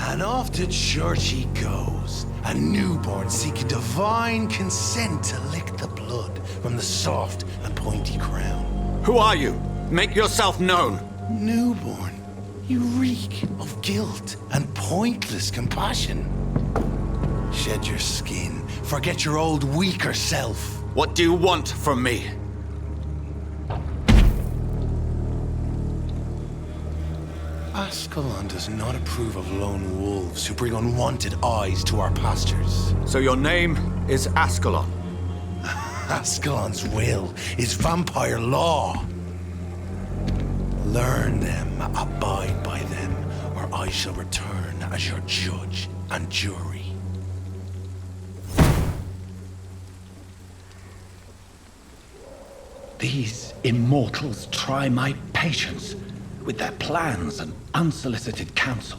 And off to church he goes, a newborn seeking divine consent to lick the blood from the soft and pointy crown. Who are you? Make yourself known. Newborn, you reek of guilt and pointless compassion. Shed your skin, forget your old weaker self. What do you want from me? Ascalon does not approve of lone wolves who bring unwanted eyes to our pastures. So your name is Ascalon? Ascalon's will is vampire law. Learn them, abide by them, or I shall return as your judge and jury. These immortals try my patience with their plans and unsolicited counsel.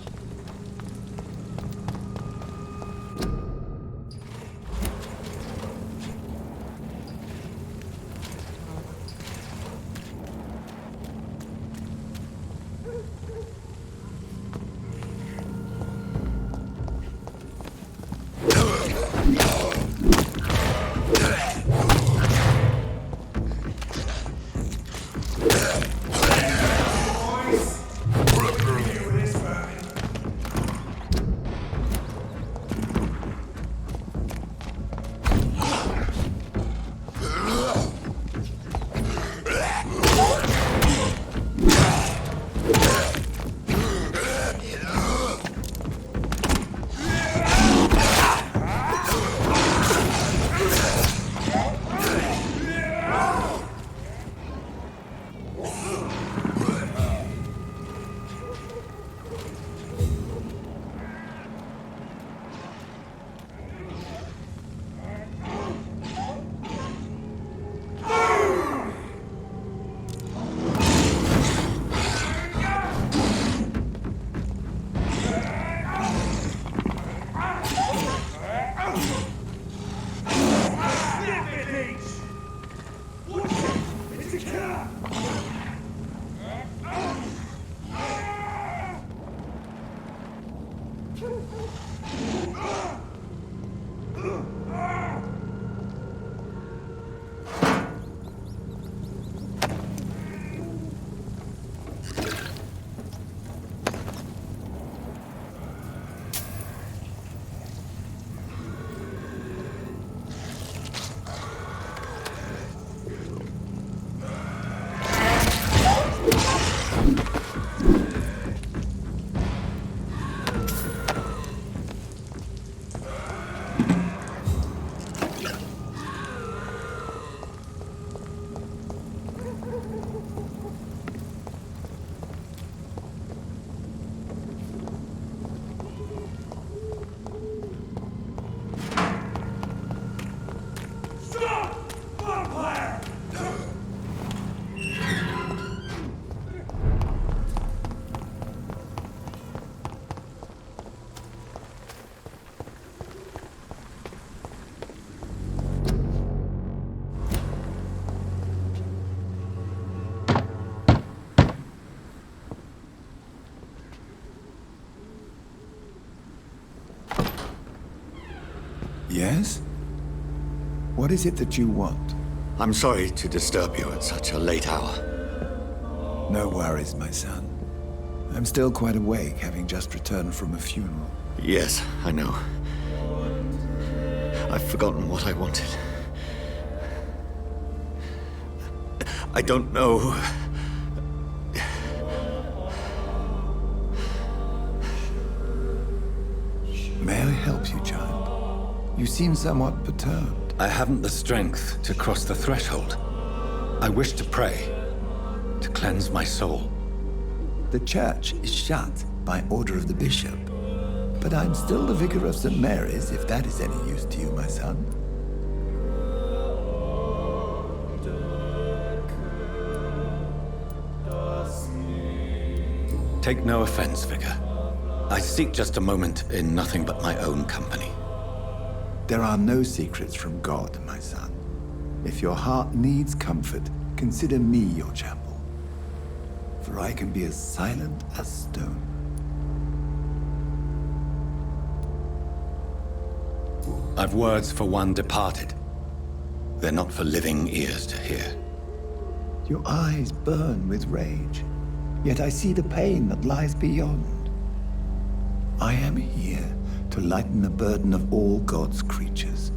Yes? What is it that you want? I'm sorry to disturb you at such a late hour. No worries, my son. I'm still quite awake, having just returned from a funeral. Yes, I know. I've forgotten what I wanted. I don't know. May I help you, child? You seem somewhat perturbed. I haven't the strength to cross the threshold. I wish to pray, to cleanse my soul. The church is shut by order of the bishop. But I'm still the vicar of St. Mary's, if that is any use to you, my son. Take no offense, Vicar. I seek just a moment in nothing but my own company. There are no secrets from God, my son. If your heart needs comfort, consider me your chapel. For I can be as silent as stone. I've words for one departed. They're not for living ears to hear. Your eyes burn with rage, yet I see the pain that lies beyond. I am here to lighten the burden of all God's creatures.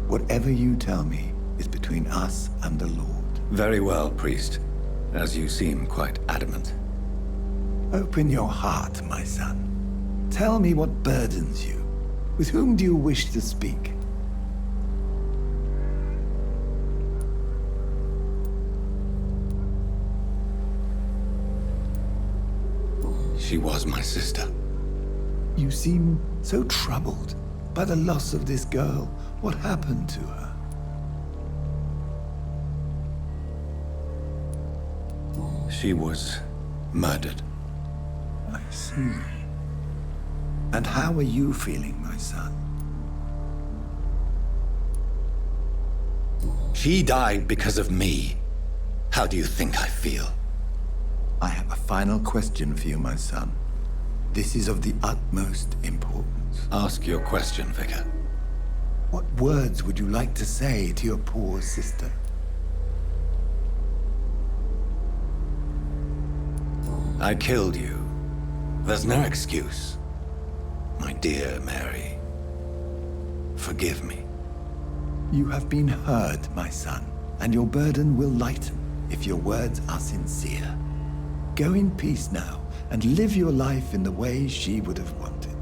Whatever you tell me is between us and the Lord. Very well, priest. As you seem quite adamant. Open your heart, my son. Tell me what burdens you. With whom do you wish to speak? She was my sister. You seem so troubled by the loss of this girl. What happened to her? She was murdered. I see. And how are you feeling, my son? She died because of me. How do you think I feel? I have a final question for you, my son. This is of the utmost importance. Ask your question, Vicar. What words would you like to say to your poor sister? I killed you. There's no excuse. My dear Mary, forgive me. You have been heard, my son, and your burden will lighten if your words are sincere. Go in peace now, and live your life in the way she would have wanted.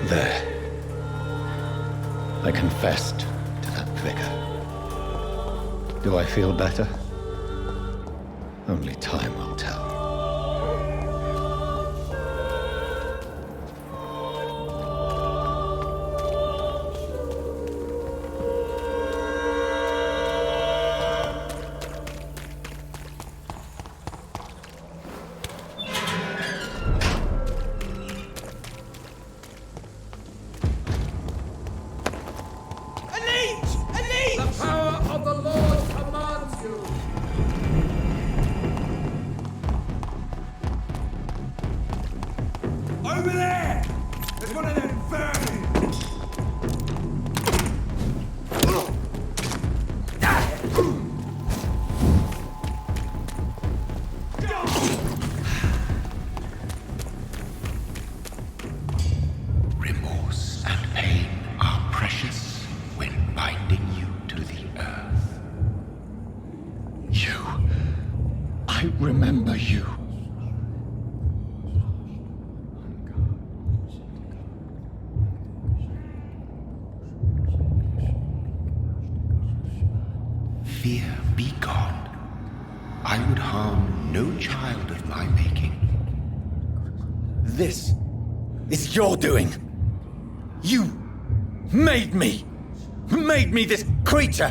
There. I confessed to that vicar. Do I feel better? Only time will tell. Over there! There's one of them vermin! Remorse and pain are precious when binding you to the earth. I remember you. Fear be gone. I would harm no child of my making. This is your doing. You made me this creature.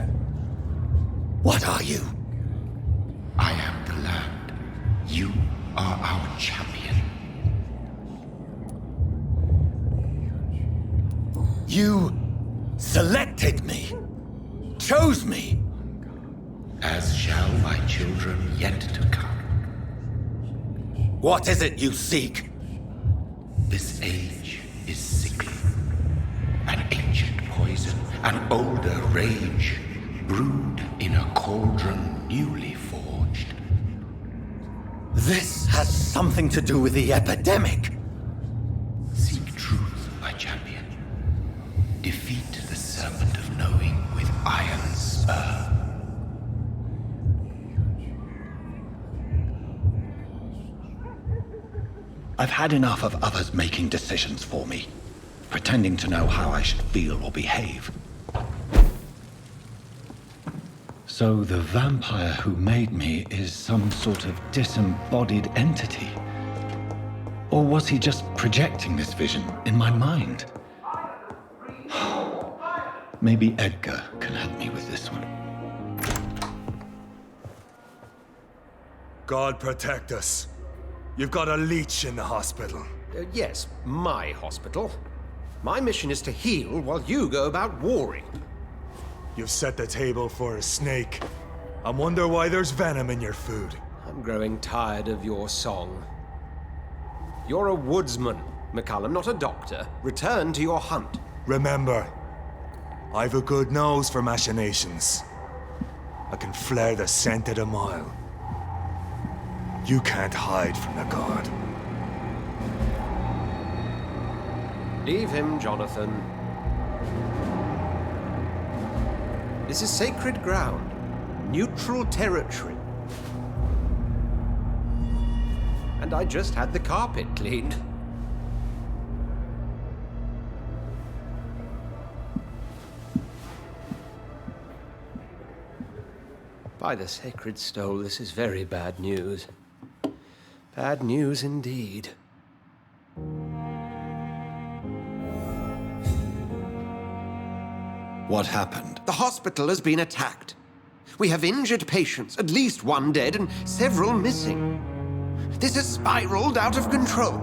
What are you? I am the land. You are our champion. You selected me, chose me. As shall my children yet to come. What is it you seek? This age is sickly. An ancient poison, an older rage, brewed in a cauldron newly forged. This has something to do with the epidemic. Seek truth, my champion. Defeat the serpent of knowing with iron spur. I've had enough of others making decisions for me, pretending to know how I should feel or behave. So the vampire who made me is some sort of disembodied entity? Or was he just projecting this vision in my mind? Maybe Edgar can help me with this one. God protect us. You've got a leech in the hospital. Yes, my hospital. My mission is to heal while you go about warring. You've set the table for a snake. I wonder why there's venom in your food. I'm growing tired of your song. You're a woodsman, McCallum, not a doctor. Return to your hunt. Remember, I've a good nose for machinations. I can flare the scent at a mile. You can't hide from the god. Leave him, Jonathan. This is sacred ground. Neutral territory. And I just had the carpet cleaned. By the sacred stole, this is very bad news. Bad news indeed. What happened? The hospital has been attacked. We have injured patients, at least one dead and several missing. This has spiraled out of control.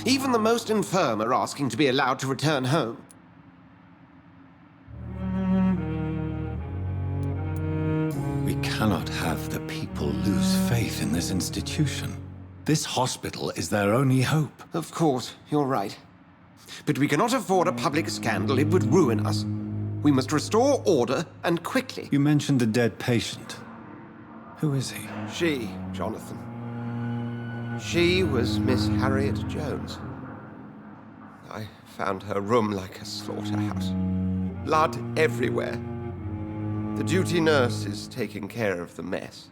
Even the most infirm are asking to be allowed to return home. We cannot have the people lose faith in this institution. This hospital is their only hope. Of course, you're right. But we cannot afford a public scandal. It would ruin us. We must restore order, and quickly. You mentioned a dead patient. Who is he? She, Jonathan. She was Miss Harriet Jones. I found her room like a slaughterhouse. Blood everywhere. The duty nurse is taking care of the mess.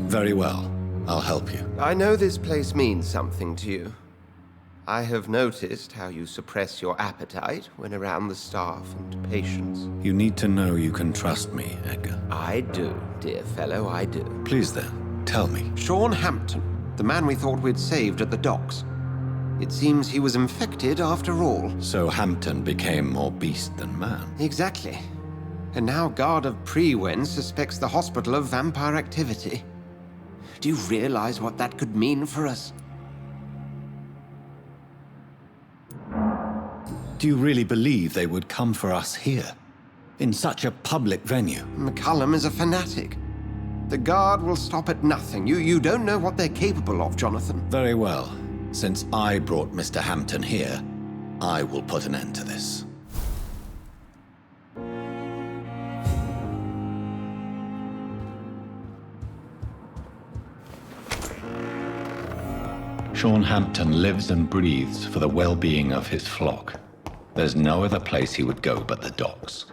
Very well. I'll help you. I know this place means something to you. I have noticed how you suppress your appetite when around the staff and patients. You need to know you can trust me, Edgar. I do, dear fellow, I do. Please then, tell me. Sean Hampton, the man we thought we'd saved at the docks. It seems he was infected after all. So Hampton became more beast than man. Exactly. And now Guard of Prewen suspects the hospital of vampire activity. Do you realize what that could mean for us? Do you really believe they would come for us here? In such a public venue? McCallum is a fanatic. The Guard will stop at nothing. You don't know what they're capable of, Jonathan. Very well. Since I brought Mr. Hampton here, I will put an end to this. Sean Hampton lives and breathes for the well-being of his flock. There's no other place he would go but the docks.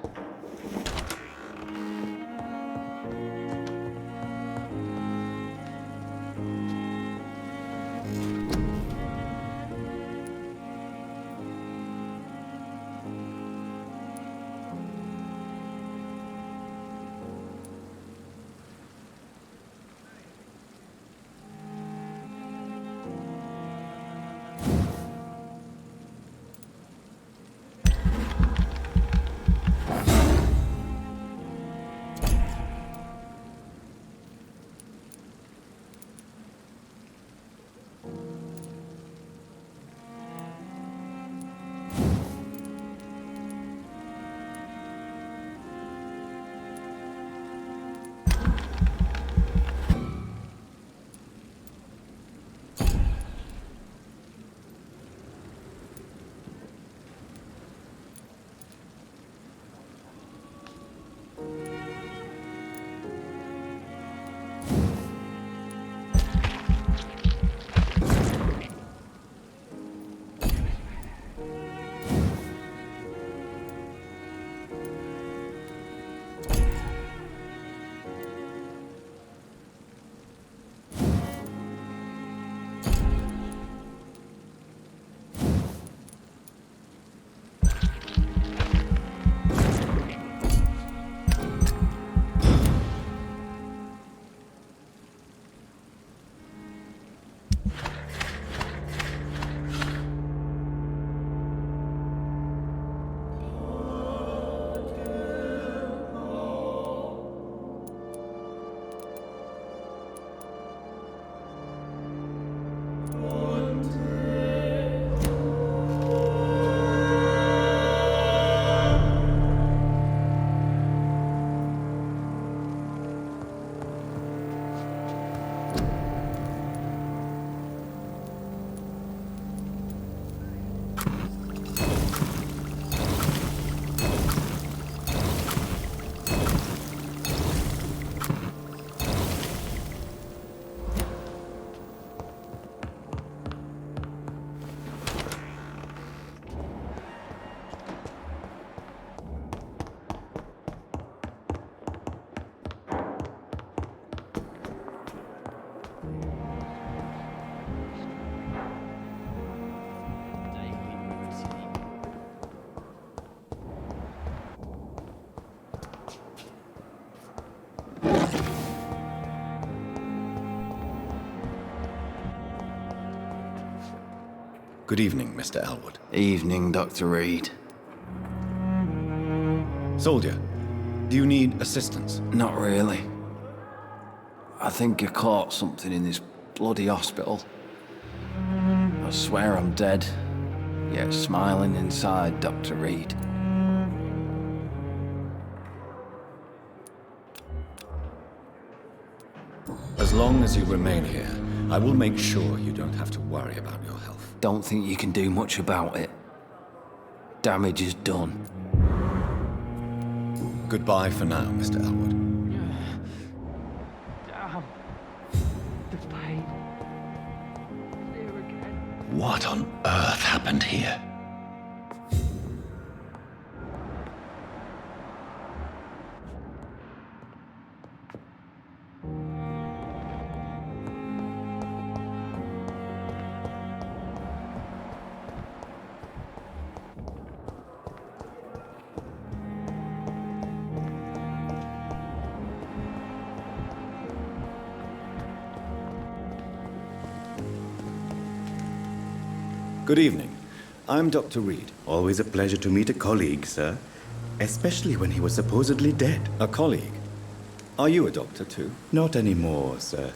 Good evening, Mr. Elwood. Evening, Dr. Reed. Soldier, do you need assistance? Not really. I think I caught something in this bloody hospital. I swear I'm dead, yet smiling inside, Dr. Reed. As long as you remain here, I will make sure you don't have to worry about your health. Don't think you can do much about it. Damage is done. Goodbye for now, Mr. Elwood. Damn. The pain. Here again. What on earth happened here? Good evening. I'm Dr. Reed. Always a pleasure to meet a colleague, sir. Especially when he was supposedly dead. A colleague. Are you a doctor too? Not anymore, sir.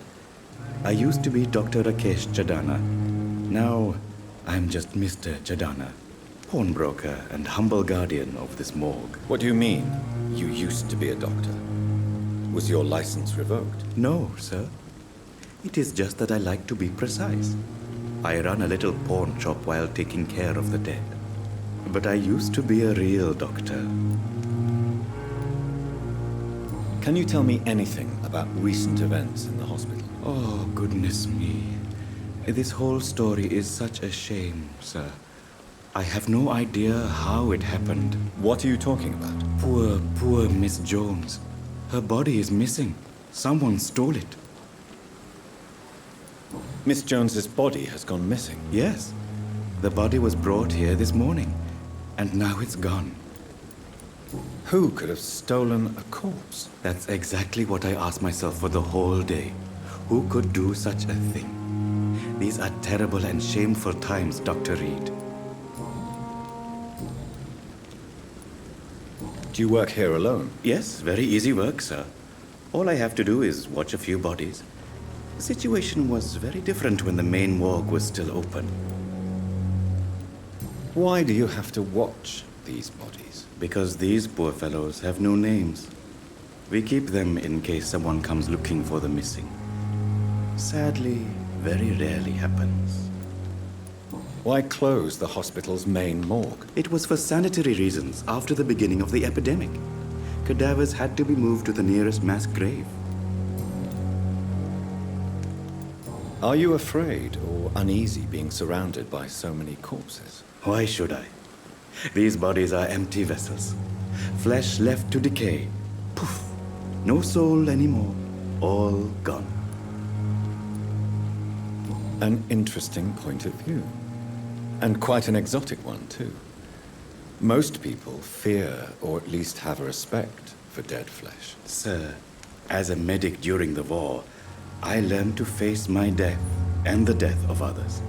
I used to be Dr. Rakesh Chadana. Now, I'm just Mr. Chadana, pawnbroker and humble guardian of this morgue. What do you mean, you used to be a doctor? Was your license revoked? No, sir. It is just that I like to be precise. I run a little pawn shop while taking care of the dead. But I used to be a real doctor. Can you tell me anything about recent events in the hospital? Oh, goodness me. This whole story is such a shame, sir. I have no idea how it happened. What are you talking about? Poor Miss Jones. Her body is missing. Someone stole it. Miss Jones's body has gone missing. Yes. The body was brought here this morning, and now it's gone. Who could have stolen a corpse? That's exactly what I asked myself for the whole day. Who could do such a thing? These are terrible and shameful times, Dr. Reed. Do you work here alone? Yes, very easy work, sir. All I have to do is watch a few bodies. The situation was very different when the main morgue was still open. Why do you have to watch these bodies? Because these poor fellows have no names. We keep them in case someone comes looking for the missing. Sadly, very rarely happens. Why close the hospital's main morgue? It was for sanitary reasons after the beginning of the epidemic. Cadavers had to be moved to the nearest mass grave. Are you afraid or uneasy being surrounded by so many corpses? Why should I? These bodies are empty vessels. Flesh left to decay. Poof. No soul anymore. All gone. An interesting point of view. And quite an exotic one, too. Most people fear, or at least have a respect, for dead flesh. Sir, as a medic during the war, I learned to face my death and the death of others.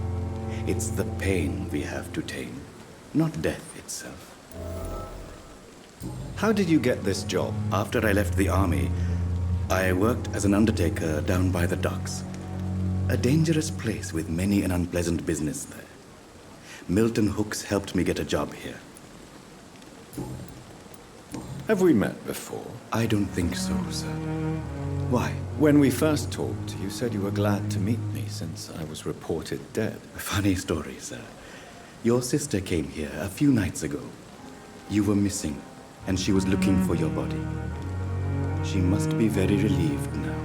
It's the pain we have to tame, not death itself. How did you get this job? After I left the army, I worked as an undertaker down by the docks. A dangerous place with many an unpleasant business there. Milton Hooks helped me get a job here. Have we met before? I don't think so, sir. Why? When we first talked, you said you were glad to meet me since I was reported dead. Funny story, sir. Your sister came here a few nights ago. You were missing, and she was looking for your body. She must be very relieved now.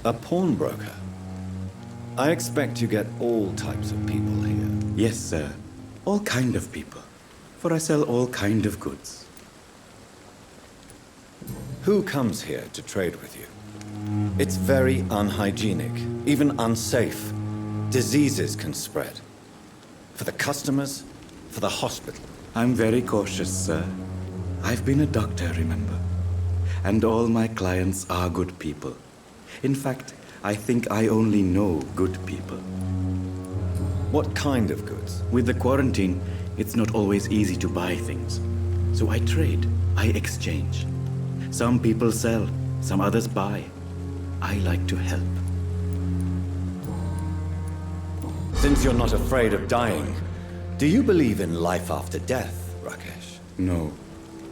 A pawnbroker? I expect you get all types of people here. Yes, sir. All kind of people. For I sell all kind of goods. Who comes here to trade with you? It's very unhygienic, even unsafe. Diseases can spread. For the customers, for the hospital. I'm very cautious, sir. I've been a doctor, remember? And all my clients are good people. In fact, I think I only know good people. What kind of goods? With the quarantine, it's not always easy to buy things. So I trade, I exchange. Some people sell, some others buy. I like to help. Since you're not afraid of dying, do you believe in life after death, Rakesh? No.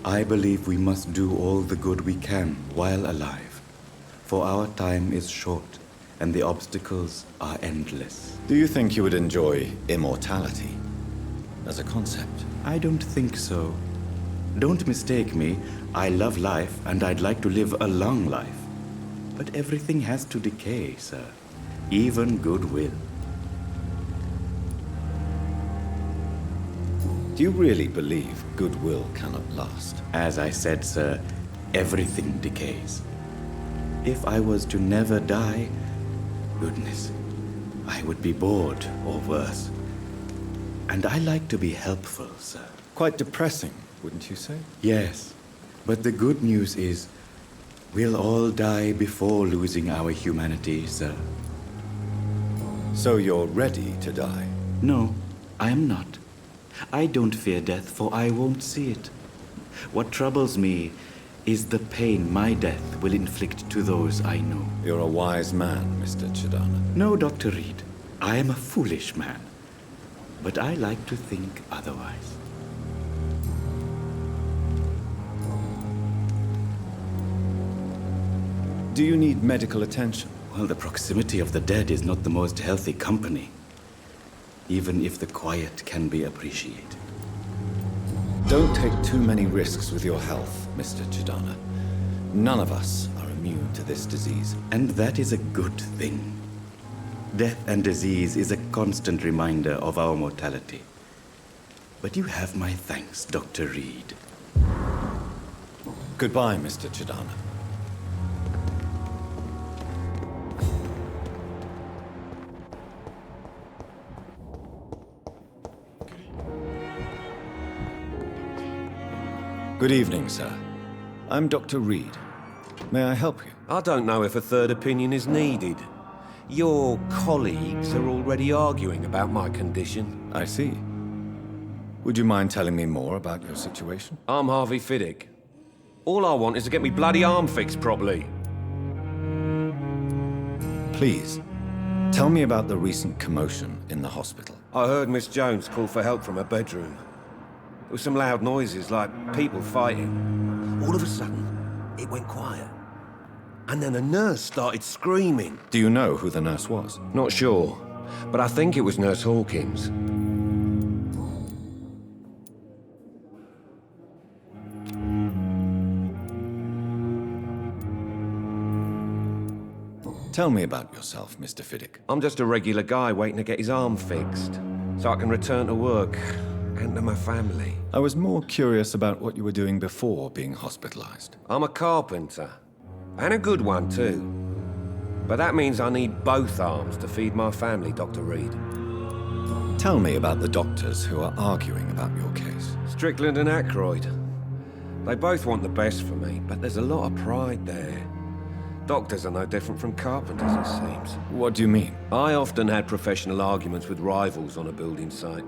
I believe we must do all the good we can while alive. For our time is short, and the obstacles are endless. Do you think you would enjoy immortality as a concept? I don't think so. Don't mistake me. I love life, and I'd like to live a long life. But everything has to decay, sir. Even goodwill. Do you really believe goodwill cannot last? As I said, sir, everything decays. If I was to never die, goodness, I would be bored or worse. And I like to be helpful, sir. Quite depressing, wouldn't you say? Yes, but the good news is we'll all die before losing our humanity, sir. So you're ready to die? No, I am not. I don't fear death, for I won't see it. What troubles me is the pain my death will inflict to those I know. You're a wise man, Mr. Chidana. No, Dr. Reed. I am a foolish man. But I like to think otherwise. Do you need medical attention? Well, the proximity of the dead is not the most healthy company, even if the quiet can be appreciated. Don't take too many risks with your health, Mr. Chidana. None of us are immune to this disease. And that is a good thing. Death and disease is a constant reminder of our mortality. But you have my thanks, Dr. Reed. Goodbye, Mr. Chidana. Good evening, sir. I'm Dr. Reed. May I help you? I don't know if a third opinion is needed. Your colleagues are already arguing about my condition. I see. Would you mind telling me more about your situation? I'm Harvey Fiddick. All I want is to get me bloody arm fixed properly. Please, tell me about the recent commotion in the hospital. I heard Miss Jones call for help from her bedroom. There were some loud noises, like people fighting. All of a sudden, it went quiet. And then a nurse started screaming. Do you know who the nurse was? Not sure, but I think it was Nurse Hawkins. Tell me about yourself, Mr. Fiddick. I'm just a regular guy waiting to get his arm fixed, so I can return to work and to my family. I was more curious about what you were doing before being hospitalized. I'm a carpenter, and a good one too. But that means I need both arms to feed my family, Dr. Reed. Tell me about the doctors who are arguing about your case. Strickland and Aykroyd. They both want the best for me, but there's a lot of pride there. Doctors are no different from carpenters, it seems. What do you mean? I often had professional arguments with rivals on a building site.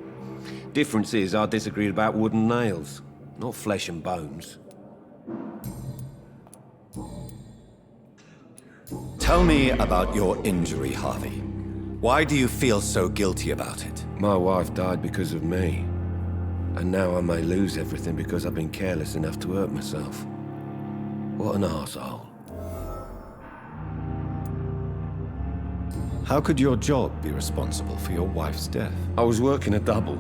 Difference is I disagreed about wood and nails, not flesh and bones. Tell me about your injury, Harvey. Why do you feel so guilty about it? My wife died because of me. And now I may lose everything because I've been careless enough to hurt myself. What an arsehole. How could your job be responsible for your wife's death? I was working a double.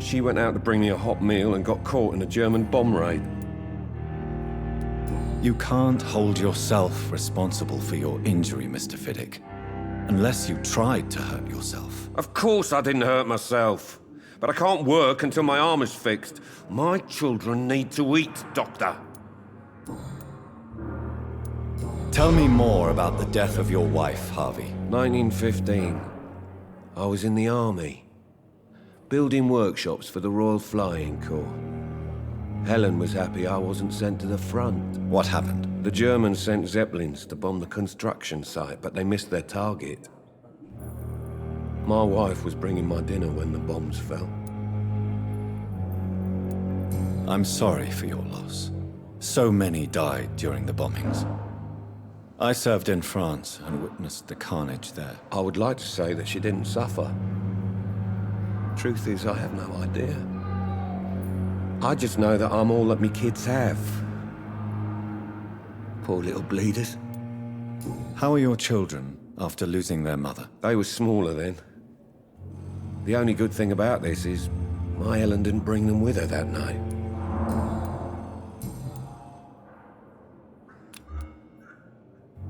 She went out to bring me a hot meal and got caught in a German bomb raid. You can't hold yourself responsible for your injury, Mr. Fiddick, unless you tried to hurt yourself. Of course I didn't hurt myself. But I can't work until my arm is fixed. My children need to eat, Doctor. Tell me more about the death of your wife, Harvey. 1915. I was in the army. Building workshops for the Royal Flying Corps. Helen was happy I wasn't sent to the front. What happened? The Germans sent Zeppelins to bomb the construction site, but they missed their target. My wife was bringing my dinner when the bombs fell. I'm sorry for your loss. So many died during the bombings. I served in France and witnessed the carnage there. I would like to say that she didn't suffer. Truth is, I have no idea. I just know that I'm all that me kids have. Poor little bleeders. How are your children after losing their mother? They were smaller then. The only good thing about this is my Helen didn't bring them with her that night.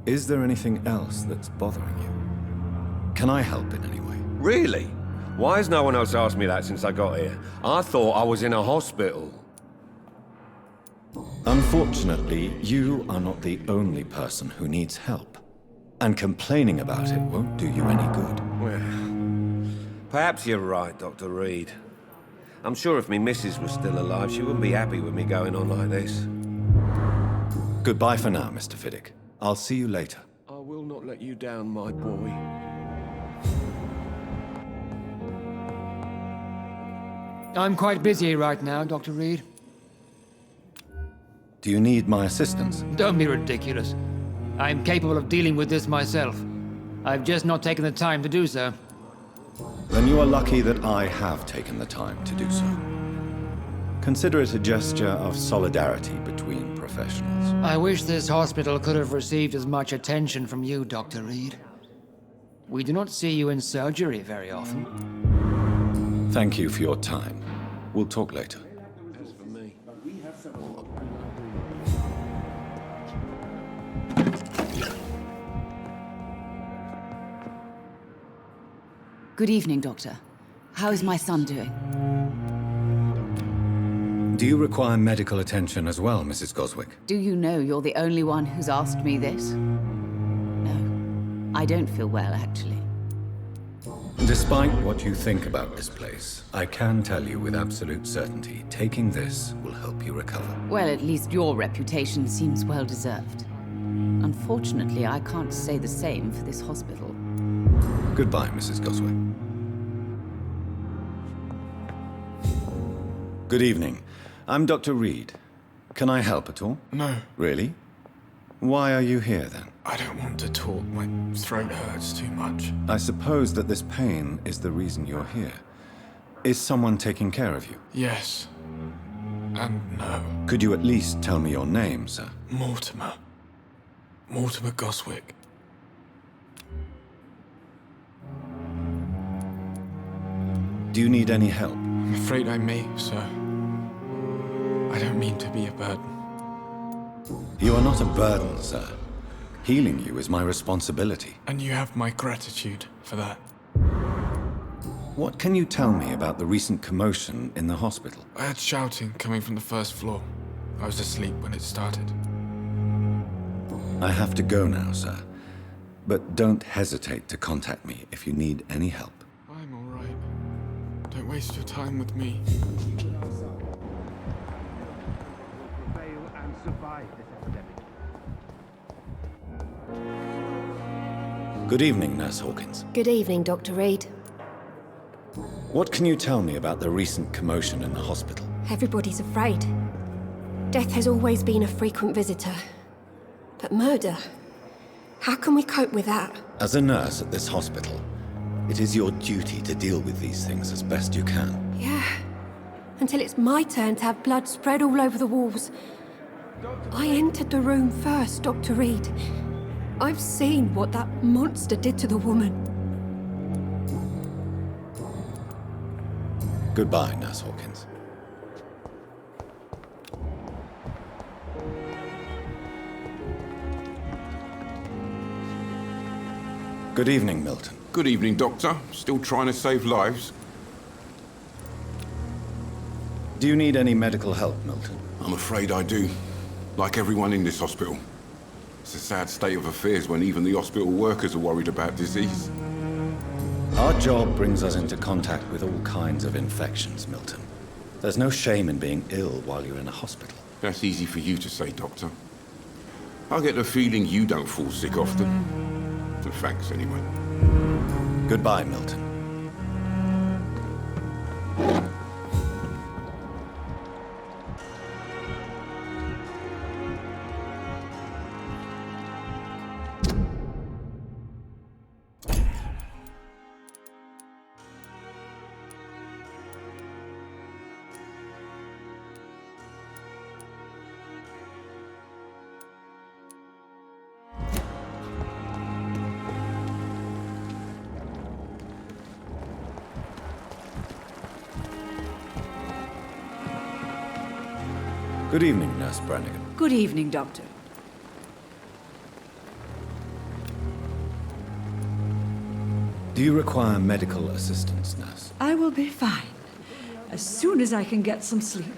Is there anything else that's bothering you? Can I help in any way? Really? Why has no one else asked me that since I got here? I thought I was in a hospital. Unfortunately, you are not the only person who needs help. And complaining about it won't do you any good. Well, perhaps you're right, Dr. Reed. I'm sure if me missus was still alive, she wouldn't be happy with me going on like this. Goodbye for now, Mr. Fiddick. I'll see you later. I will not let you down, my boy. I'm quite busy right now, Dr. Reed. Do you need my assistance? Don't be ridiculous. I'm capable of dealing with this myself. I've just not taken the time to do so. Then you are lucky that I have taken the time to do so. Consider it a gesture of solidarity between professionals. I wish this hospital could have received as much attention from you, Dr. Reed. We do not see you in surgery very often. Thank you for your time. We'll talk later. As for me, Good evening, Doctor. How is my son doing? Do you require medical attention as well, Mrs. Goswick? Do you know you're the only one who's asked me this? No. I don't feel well, actually. Despite what you think about this place, I can tell you with absolute certainty, taking this will help you recover. Well, at least your reputation seems well deserved. Unfortunately, I can't say the same for this hospital. Goodbye, Mrs. Goswick. Good evening. I'm Dr. Reed. Can I help at all? No. Really? Why are you here, then? I don't want to talk. My throat hurts too much. I suppose that this pain is the reason you're here. Is someone taking care of you? Yes. And no. Could you at least tell me your name, sir? Mortimer. Mortimer Goswick. Do you need any help? I'm afraid I may, sir. I don't mean to be a burden. You are not a burden, sir. Healing you is my responsibility. And you have my gratitude for that. What can you tell me about the recent commotion in the hospital? I heard shouting coming from the first floor. I was asleep when it started. I have to go now, sir. But don't hesitate to contact me if you need any help. I'm all right. Don't waste your time with me. Good evening, Nurse Hawkins. Good evening, Dr. Reed. What can you tell me about the recent commotion in the hospital? Everybody's afraid. Death has always been a frequent visitor. But murder? How can we cope with that? As a nurse at this hospital, it is your duty to deal with these things as best you can. Yeah. Until it's my turn to have blood spread all over the walls. I entered the room first, Dr. Reed. I've seen what that monster did to the woman. Goodbye, Nurse Hawkins. Good evening, Milton. Good evening, Doctor. Still trying to save lives? Do you need any medical help, Milton? I'm afraid I do. Like everyone in this hospital. It's a sad state of affairs when even the hospital workers are worried about disease. Our job brings us into contact with all kinds of infections, Milton. There's no shame in being ill while you're in a hospital. That's easy for you to say, Doctor. I get the feeling you don't fall sick often. So thanks, anyway. Goodbye, Milton. Good evening, Nurse Brannigan. Good evening, Doctor. Do you require medical assistance, Nurse? I will be fine. As soon as I can get some sleep.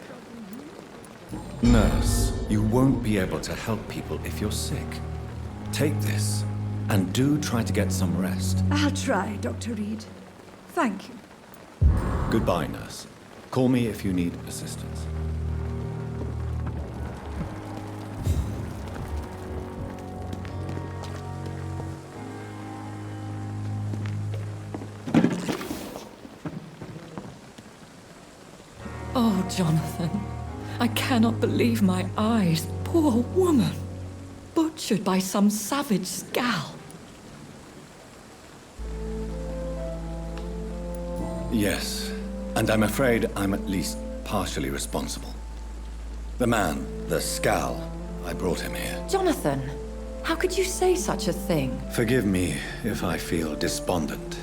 Nurse, you won't be able to help people if you're sick. Take this, and do try to get some rest. I'll try, Dr. Reed. Thank you. Goodbye, Nurse. Call me if you need assistance. Oh, Jonathan. I cannot believe my eyes. Poor woman. Butchered by some savage scowl. Yes, and I'm afraid I'm at least partially responsible. The man, the scowl, I brought him here. Jonathan, how could you say such a thing? Forgive me if I feel despondent,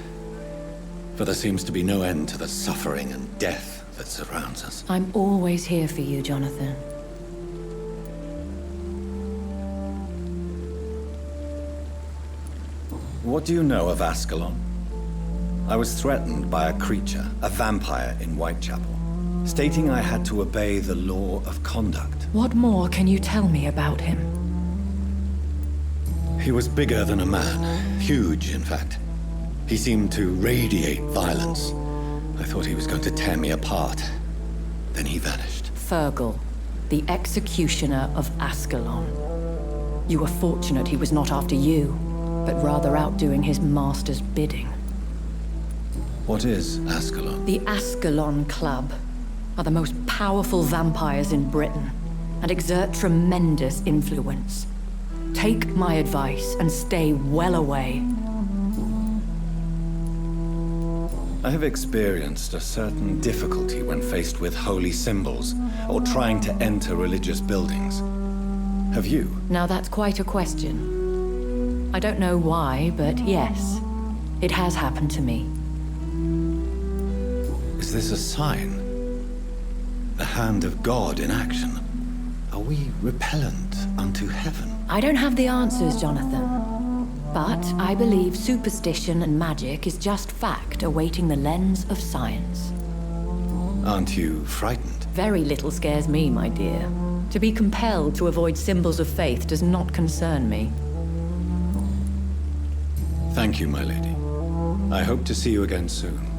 for there seems to be no end to the suffering and death that surrounds us. I'm always here for you, Jonathan. What do you know of Ascalon? I was threatened by a creature, a vampire in Whitechapel, stating I had to obey the law of conduct. What more can you tell me about him? He was bigger than a man. Huge, in fact. He seemed to radiate violence. I thought he was going to tear me apart. Then he vanished. Fergal, the executioner of Ascalon. You were fortunate he was not after you, but rather out doing his master's bidding. What is Ascalon? The Ascalon Club are the most powerful vampires in Britain and exert tremendous influence. Take my advice and stay well away. I have experienced a certain difficulty when faced with holy symbols or trying to enter religious buildings. Have you? Now that's quite a question. I don't know why, but yes, it has happened to me. Is this a sign? The hand of God in action? Are we repellent unto heaven? I don't have the answers, Jonathan. But I believe superstition and magic is just fact awaiting the lens of science. Aren't you frightened? Very little scares me, my dear. To be compelled to avoid symbols of faith does not concern me. Thank you, my lady. I hope to see you again soon.